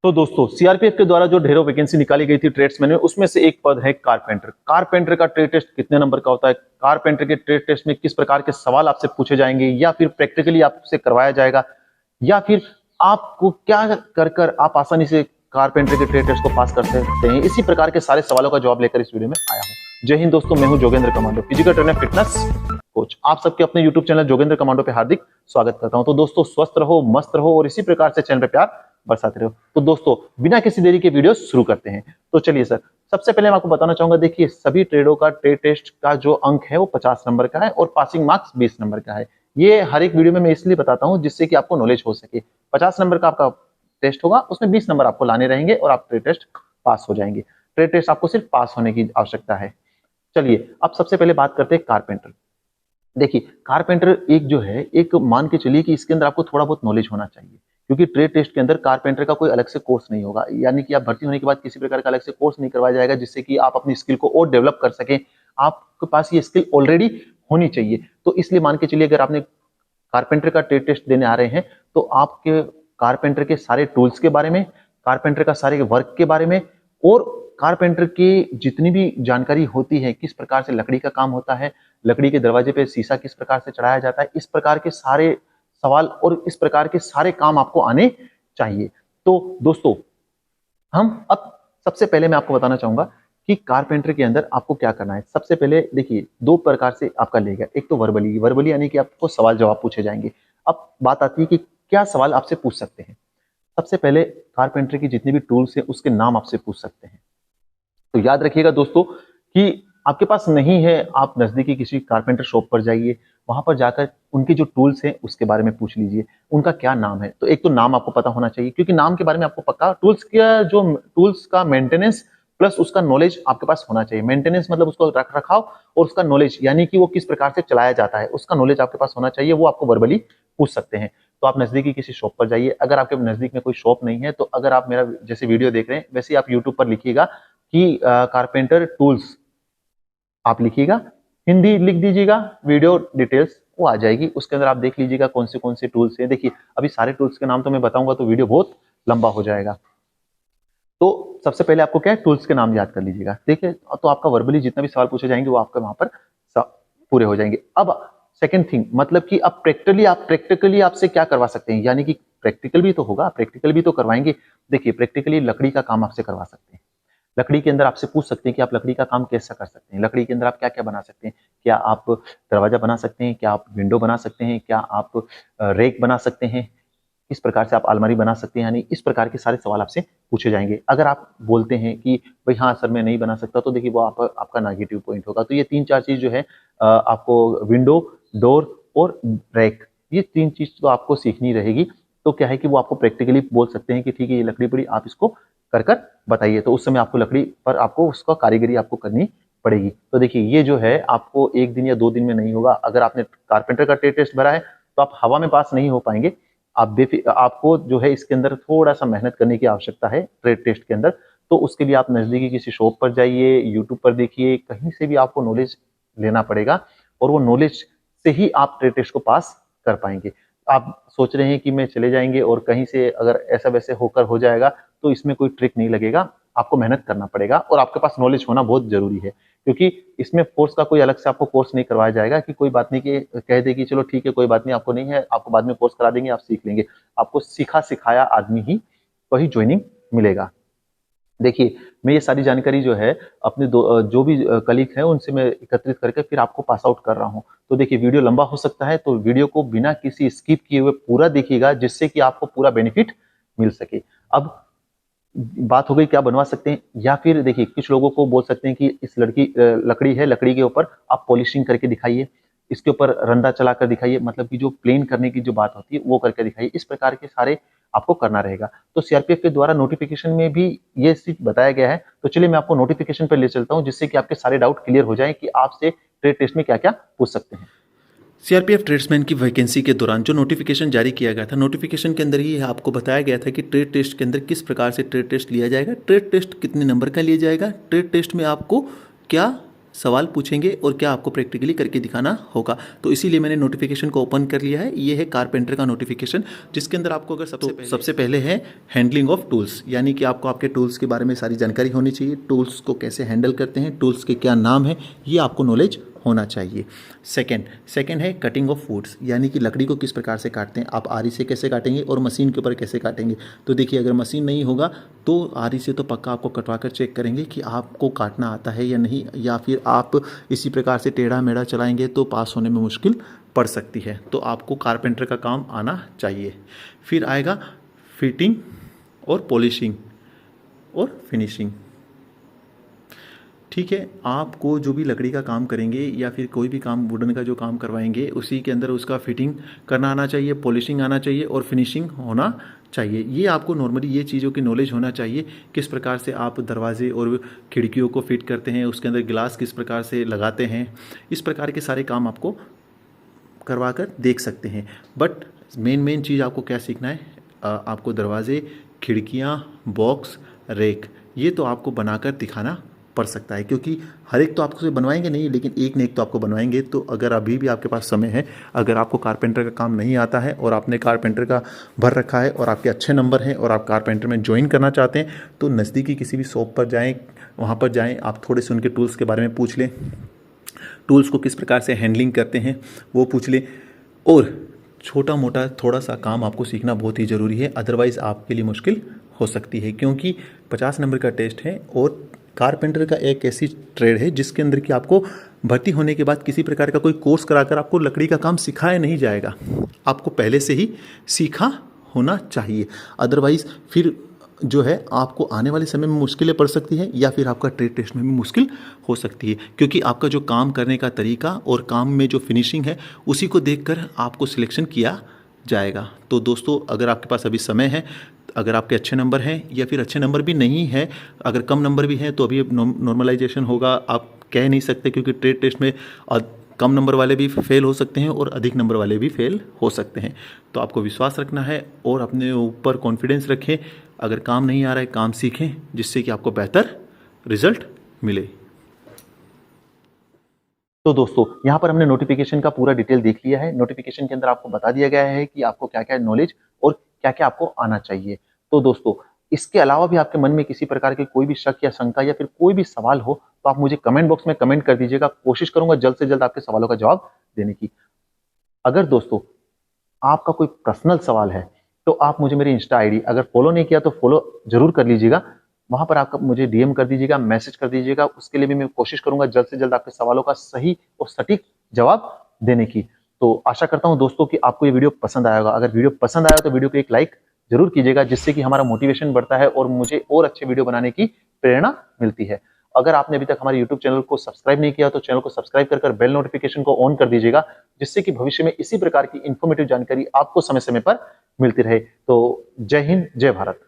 तो दोस्तों सीआरपीएफ के द्वारा जो ढेरों वैकेंसी निकाली गई थी ट्रेड्समैन में, उसमें से एक पद है कारपेंटर। कारपेंटर का ट्रेड टेस्ट कितने नंबर का होता है, कारपेंटर के ट्रेड टेस्ट में किस प्रकार के सवाल आपसे पूछे जाएंगे, या फिर प्रैक्टिकली आपसे करवाया जाएगा, या फिर आपको क्या कर कर आप आसानी से कारपेंटर के ट्रेड टेस्ट को पास कर सकते हैं, इसी प्रकार के सारे सवालों का जवाब लेकर इस वीडियो में आया हूं। जय हिंद दोस्तों, मैं हूं Jogendra commando, physical trainer fitness coach. आप सबके अपने यूट्यूब चैनल जोगेंद्र कमांडो पे हार्दिक स्वागत करता हूं। तो दोस्तों स्वस्थ रहो, मस्त रहो और इसी प्रकार से चैनल पे प्यार बरसाते रहो। तो दोस्तों बिना किसी देरी के वीडियो शुरू करते हैं। तो चलिए सर, सबसे पहले मैं आपको बताना चाहूंगा, देखिए सभी ट्रेडों का ट्रेड टेस्ट का जो अंक है वो 50 नंबर का है और पासिंग मार्क्स 20 नंबर का है। ये हर एक वीडियो में मैं इसलिए बताता हूं जिससे कि आपको नॉलेज हो सके। 50 नंबर का आपका टेस्ट होगा, उसमें 20 नंबर आपको लाने रहेंगे और आप ट्रेड टेस्ट पास हो जाएंगे। ट्रेड टेस्ट आपको सिर्फ पास होने की आवश्यकता है। चलिए अब सबसे पहले बात करते हैं कारपेंटर। देखिए कारपेंटर एक जो है, एक मान के चलिए कि इसके अंदर आपको थोड़ा बहुत नॉलेज होना चाहिए, क्योंकि ट्रेड टेस्ट के अंदर कारपेंटर का कोई अलग से कोर्स नहीं होगा, यानी कि आप भर्ती होने के बाद किसी प्रकार का अलग से कोर्स नहीं करवाया जाएगा जिससे कि आप अपनी स्किल को और डेवलप कर सकें। आपके पास ये स्किल ऑलरेडी होनी चाहिए। तो इसलिए मान के चलिए अगर आपने कारपेंटर का ट्रेड टेस्ट देने आ रहे हैं तो आपके कारपेंटर के सारे टूल्स के बारे में, कारपेंटर का सारे वर्क के बारे में और कारपेंटर की जितनी भी जानकारी होती है, किस प्रकार से लकड़ी का काम होता है, लकड़ी के दरवाजे पे शीशा किस प्रकार से चढ़ाया जाता है, इस प्रकार के सारे सवाल और इस प्रकार के सारे काम आपको आने चाहिए। तो दोस्तों हम अब सबसे पहले मैं आपको बताना चाहूंगा कि कारपेंटर के अंदर आपको क्या करना है। सबसे पहले देखिए दो प्रकार से आपका लेगा, एक तो वर्बली यानी कि आपको सवाल जवाब पूछे जाएंगे। अब बात आती है कि क्या सवाल आपसे पूछ सकते हैं। सबसे पहले कारपेंटर की जितनी भी टूल्स है उसके नाम आपसे पूछ सकते हैं। तो याद रखिएगा दोस्तों कि आपके पास नहीं है, आप नजदीकी किसी कारपेंटर शॉप पर जाइए, वहां पर जाकर उनके जो टूल्स हैं उसके बारे में पूछ लीजिए, उनका क्या नाम है। तो एक तो नाम आपको पता होना चाहिए, क्योंकि नाम के बारे में आपको पक्का टूल्स का मेंटेनेंस प्लस उसका नॉलेज आपके पास होना चाहिए। मेंटेनेंस मतलब उसको रख रखाव, और उसका नॉलेज यानी कि वो किस प्रकार से चलाया जाता है, उसका नॉलेज आपके पास होना चाहिए। वो आपको वर्बली पूछ सकते हैं। तो आप नजदीकी किसी शॉप पर जाइए। अगर आपके नजदीक में कोई शॉप नहीं है तो अगर आप मेरा जैसे वीडियो देख रहे हैं वैसे ही आप यूट्यूब पर लिखिएगा कि कारपेंटर टूल्स, आप लिखिएगा, हिंदी लिख दीजिएगा, वीडियो डिटेल्स वो आ जाएगी। उसके अंदर आप देख लीजिएगा कौन से टूल्स हैं। देखिए अभी सारे टूल्स के नाम तो मैं बताऊंगा तो वीडियो बहुत लंबा हो जाएगा। तो सबसे पहले आपको क्या है, टूल्स के नाम याद कर लीजिएगा। देखिए तो आपका वर्बली जितना भी सवाल पूछे जाएंगे वो आपका वहां पर पूरे हो जाएंगे। अब सेकंड थिंग, मतलब कि अब प्रैक्टिकली आपसे क्या करवा सकते हैं, यानी कि प्रैक्टिकल भी तो होगा, प्रैक्टिकल भी तो करवाएंगे। देखिए प्रैक्टिकली लकड़ी का काम आपसे करवा सकते हैं। लकड़ी के अंदर आपसे पूछ सकते हैं कि आप लकड़ी का काम कैसा कर सकते हैं, लकड़ी के अंदर आप क्या क्या बना सकते हैं। क्या आप दरवाजा बना सकते हैं, क्या आप विंडो बना सकते हैं, क्या आप रेक बना सकते हैं, किस प्रकार से आप अलमारी बना सकते हैं। यानी इस प्रकार के सारे सवाल आपसे पूछे जाएंगे। अगर आप बोलते हैं कि भाई हाँ सर मैं नहीं बना सकता, तो देखिए वो आपका नेगेटिव पॉइंट होगा। तो ये तीन चार चीज जो है आपको विंडो, डोर और रैक, ये तीन चीज तो आपको सीखनी रहेगी। तो क्या है कि वो आपको प्रैक्टिकली बोल सकते हैं कि ठीक है ये लकड़ी पड़ी, आप इसको कर बताइए। तो उस समय आपको लकड़ी पर आपको उसका कारीगरी आपको करनी पड़ेगी। तो देखिए ये जो है आपको एक दिन या 2 दिन में नहीं होगा। अगर आपने कारपेंटर का ट्रेड टेस्ट भरा है तो आप हवा में पास नहीं हो पाएंगे। आपको जो है इसके अंदर थोड़ा सा मेहनत करने की आवश्यकता है ट्रेड टेस्ट के अंदर। तो उसके लिए आप नजदीकी किसी शॉप पर जाइए, यूट्यूब पर देखिए, कहीं से भी आपको नॉलेज लेना पड़ेगा और वो नॉलेज से ही आप ट्रेड टेस्ट को पास कर पाएंगे। आप सोच रहे हैं कि मैं चले जाएंगे और कहीं से अगर ऐसा वैसे होकर हो जाएगा, तो इसमें कोई ट्रिक नहीं लगेगा। आपको मेहनत करना पड़ेगा और आपके पास नॉलेज होना बहुत जरूरी है, क्योंकि इसमें फोर्स का कोई अलग से आपको कोर्स नहीं करवाया जाएगा कि कोई बात नहीं कि कह दे कि चलो ठीक है कोई बात नहीं, आपको नहीं है, आपको बाद में कोर्स करा देंगे, आप सीख लेंगे। आपको सिखा सिखाया आदमी ही वही ज्वाइनिंग मिलेगा। देखिए मैं ये सारी जानकारी जो है अपने जो भी कलीग है उनसे मैं एकत्रित करके फिर आपको पास आउट कर रहा हूँ। तो देखिए वीडियो लंबा हो सकता है, तो वीडियो को बिना किसी स्किप किए हुए पूरा देखिएगा, जिससे कि आपको पूरा बेनिफिट मिल सके। अब बात हो गई क्या बनवा सकते हैं, या फिर देखिए कुछ लोगों को बोल सकते हैं कि इस लकड़ी है, लकड़ी के ऊपर आप पॉलिशिंग करके दिखाइए, इसके ऊपर रंदा चलाकर दिखाइए, मतलब कि जो प्लेन करने की जो बात होती है वो करके दिखाइए। इस प्रकार के सारे आपको करना रहेगा। तो सीआरपीएफ के द्वारा नोटिफिकेशन में भी ये चीज बताया गया है। तो चलिए मैं आपको नोटिफिकेशन पर ले चलता हूँ, जिससे कि आपके सारे डाउट क्लियर हो जाए कि आपसे ट्रेड टेस्ट में क्या क्या पूछ सकते हैं। सीआरपीएफ ट्रेड्समैन की वैकेंसी के दौरान जो नोटिफिकेशन जारी किया गया था, नोटिफिकेशन के अंदर ही आपको बताया गया था कि ट्रेड टेस्ट के अंदर किस प्रकार से ट्रेड टेस्ट लिया जाएगा, ट्रेड टेस्ट कितने नंबर का लिया जाएगा, ट्रेड टेस्ट में आपको क्या सवाल पूछेंगे और क्या आपको प्रैक्टिकली करके दिखाना होगा। तो इसीलिए मैंने नोटिफिकेशन को ओपन कर लिया है। ये है कारपेंटर का नोटिफिकेशन, जिसके अंदर आपको अगर सबसे पहले है हैंडलिंग ऑफ टूल्स, यानी कि आपको आपके टूल्स के बारे में सारी जानकारी होनी चाहिए। टूल्स को कैसे हैंडल करते हैं, टूल्स के क्या नाम है, ये आपको नॉलेज होना चाहिए। सेकंड है कटिंग ऑफ वुड्स, यानी कि लकड़ी को किस प्रकार से काटते हैं। आप आरी से कैसे काटेंगे और मशीन के ऊपर कैसे काटेंगे। तो देखिए, अगर मशीन नहीं होगा तो आरी से तो पक्का आपको कटवा कर चेक करेंगे कि आपको काटना आता है या नहीं, या फिर आप इसी प्रकार से टेढ़ा मेढ़ा चलाएंगे तो पास होने में मुश्किल पड़ सकती है। तो आपको कारपेंटर का काम आना चाहिए। फिर आएगा फिटिंग और पॉलिशिंग और फिनिशिंग। ठीक है, आपको जो भी लकड़ी का काम करेंगे या फिर कोई भी काम वुडन का जो काम करवाएंगे, उसी के अंदर उसका फिटिंग करना आना चाहिए, पॉलिशिंग आना चाहिए और फिनिशिंग होना चाहिए। ये आपको नॉर्मली ये चीज़ों की नॉलेज होना चाहिए, किस प्रकार से आप दरवाजे और खिड़कियों को फिट करते हैं, उसके अंदर गिलास किस प्रकार से लगाते हैं। इस प्रकार के सारे काम आपको करवा कर देख सकते हैं। बट मेन चीज़ आपको क्या सीखना है, आपको दरवाजे, खिड़कियाँ, बॉक्स, रेक, ये तो आपको बनाकर दिखाना पड़ सकता है, क्योंकि हर एक तो आपको से बनवाएंगे नहीं, लेकिन एक न एक तो आपको बनवाएंगे। तो अगर अभी भी आपके पास समय है, अगर आपको कारपेंटर का काम नहीं आता है और आपने कारपेंटर का भर रखा है और आपके अच्छे नंबर हैं और आप कारपेंटर में ज्वाइन करना चाहते हैं, तो नज़दीकी किसी भी शॉप पर जाएं, वहाँ पर जाएं, आप थोड़े से उनके टूल्स के बारे में पूछ लें, टूल्स को किस प्रकार से हैंडलिंग करते हैं वो पूछ लें। और छोटा मोटा थोड़ा सा काम आपको सीखना बहुत ही ज़रूरी है, अदरवाइज़ आपके लिए मुश्किल हो सकती है, क्योंकि 50 नंबर का टेस्ट है और कारपेंटर का एक ऐसी ट्रेड है जिसके अंदर कि आपको भर्ती होने के बाद किसी प्रकार का कोई कोर्स कराकर आपको लकड़ी का काम सिखाया नहीं जाएगा। आपको पहले से ही सीखा होना चाहिए, अदरवाइज़ फिर जो है आपको आने वाले समय में मुश्किलें पड़ सकती है, या फिर आपका ट्रेड टेस्ट में भी मुश्किल हो सकती है, क्योंकि आपका जो काम करने का तरीका और काम में जो फिनिशिंग है उसी को देखकर आपको सिलेक्शन किया जाएगा। तो दोस्तों, अगर आपके पास अभी समय है, अगर आपके अच्छे नंबर हैं या फिर अच्छे नंबर भी नहीं है, अगर कम नंबर भी हैं, तो अभी नॉर्मलाइजेशन होगा, आप कह नहीं सकते, क्योंकि ट्रेड टेस्ट में कम नंबर वाले भी फेल हो सकते हैं और अधिक नंबर वाले भी फेल हो सकते हैं। तो आपको विश्वास रखना है और अपने ऊपर कॉन्फिडेंस रखें। अगर काम नहीं आ रहा है, काम सीखें, जिससे कि आपको बेहतर रिजल्ट मिले। तो दोस्तों, यहाँ पर हमने नोटिफिकेशन का पूरा डिटेल देख लिया है। नोटिफिकेशन के अंदर आपको बता दिया गया है कि आपको क्या क्या नॉलेज और क्या क्या आपको आना चाहिए। तो दोस्तों, इसके अलावा भी आपके मन में किसी प्रकार के कोई भी शक या शंका या फिर कोई भी सवाल हो, तो आप मुझे कमेंट बॉक्स में कमेंट कर दीजिएगा। कोशिश करूंगा जल्द से जल्द आपके सवालों का जवाब देने की। अगर दोस्तों आपका कोई पर्सनल सवाल है, तो आप मुझे मेरी इंस्टा आईडी अगर फॉलो नहीं किया तो फॉलो जरूर कर लीजिएगा। वहां पर आप मुझे डीएम कर दीजिएगा, मैसेज कर दीजिएगा। उसके लिए भी मैं कोशिश करूंगा जल्द से जल्द आपके सवालों का सही और सटीक जवाब देने की। तो आशा करता हूं दोस्तों कि आपको ये वीडियो पसंद आएगा। अगर वीडियो पसंद आया तो वीडियो को एक लाइक जरूर कीजिएगा, जिससे कि हमारा मोटिवेशन बढ़ता है और मुझे और अच्छे वीडियो बनाने की प्रेरणा मिलती है। अगर आपने अभी तक हमारे यूट्यूब चैनल को सब्सक्राइब नहीं किया तो चैनल को सब्सक्राइब कर बेल नोटिफिकेशन को ऑन कर दीजिएगा, जिससे कि भविष्य में इसी प्रकार की इंफॉर्मेटिव जानकारी आपको समय समय पर मिलती रहे। तो जय हिंद, जय भारत।